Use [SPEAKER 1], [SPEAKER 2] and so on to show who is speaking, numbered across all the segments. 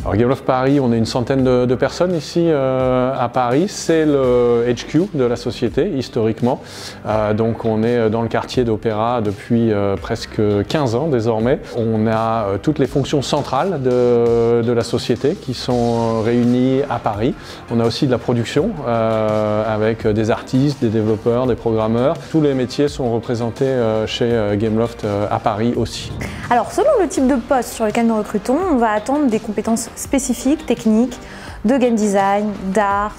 [SPEAKER 1] Alors Gameloft Paris, on est une centaine de personnes ici à Paris. C'est le HQ de la société, historiquement. Donc on est dans le quartier d'Opéra depuis presque 15 ans désormais. On a toutes les fonctions centrales de la société qui sont réunies à Paris. On a aussi de la production avec des artistes, des développeurs, des programmeurs. Tous les métiers sont représentés chez Gameloft à Paris aussi.
[SPEAKER 2] Alors selon le type de poste sur lequel nous recrutons, on va attendre des compétences spécifiques, techniques, de game design, d'art,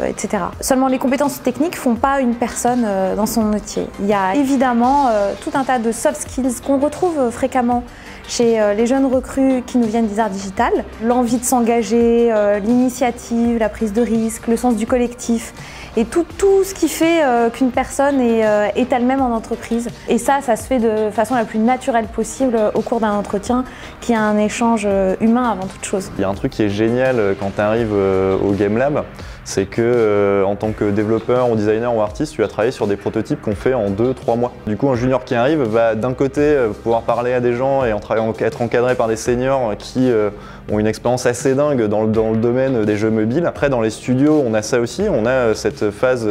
[SPEAKER 2] etc. Seulement les compétences techniques ne font pas une personne dans son métier. Il y a évidemment tout un tas de soft skills qu'on retrouve fréquemment chez les jeunes recrues qui nous viennent des arts digitales. L'envie de s'engager, l'initiative, la prise de risque, le sens du collectif et tout ce qui fait qu'une personne est elle-même en entreprise. Et ça se fait de façon la plus naturelle possible au cours d'un entretien qui est un échange humain avant toute chose.
[SPEAKER 3] Il y a un truc qui est génial quand tu arrives au Game Lab, c'est que en tant que développeur ou designer ou artiste, tu vas travailler sur des prototypes qu'on fait en 2-3 mois. Du coup, un junior qui arrive va d'un côté pouvoir parler à des gens et être encadré par des seniors qui ont une expérience assez dingue dans le domaine des jeux mobiles. Après, dans les studios, on a ça aussi, on a cette phase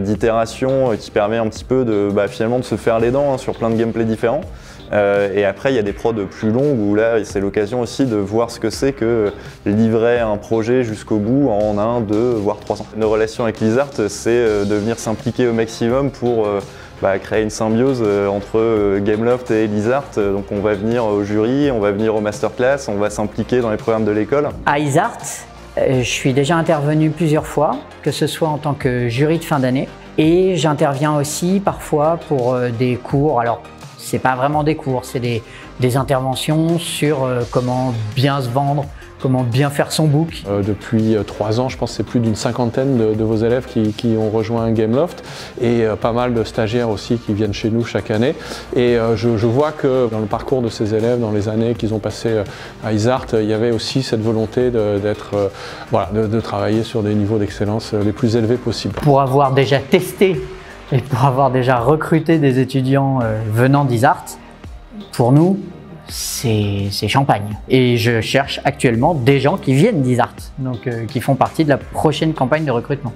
[SPEAKER 3] d'itération qui permet un petit peu finalement de se faire les dents sur plein de gameplays différents. Et après, il y a des prods plus longues où là, c'est l'occasion aussi de voir ce que c'est que livrer un projet jusqu'au bout en 1, 2, voire 3 ans. Nos relations avec Lizard, c'est de venir s'impliquer au maximum pour créer une symbiose entre Gameloft et Lizard. Donc on va venir au jury, on va venir au masterclass, on va s'impliquer dans les programmes de l'école.
[SPEAKER 4] À Lizard, je suis déjà intervenu plusieurs fois, que ce soit en tant que jury de fin d'année et j'interviens aussi parfois pour des cours. Alors, c'est pas vraiment des cours, c'est des interventions sur comment bien se vendre, comment bien faire son book.
[SPEAKER 1] Depuis 3 ans, je pense que c'est plus d'une cinquantaine de vos élèves qui ont rejoint Gameloft et pas mal de stagiaires aussi qui viennent chez nous chaque année. Et je vois que dans le parcours de ces élèves, dans les années qu'ils ont passées à Lizard, il y avait aussi cette volonté de travailler sur des niveaux d'excellence les plus élevés possibles.
[SPEAKER 4] Pour avoir déjà testé et pour avoir déjà recruté des étudiants venant d'Lizard, pour nous, c'est champagne. Et je cherche actuellement des gens qui viennent d'Lizard, donc qui font partie de la prochaine campagne de recrutement.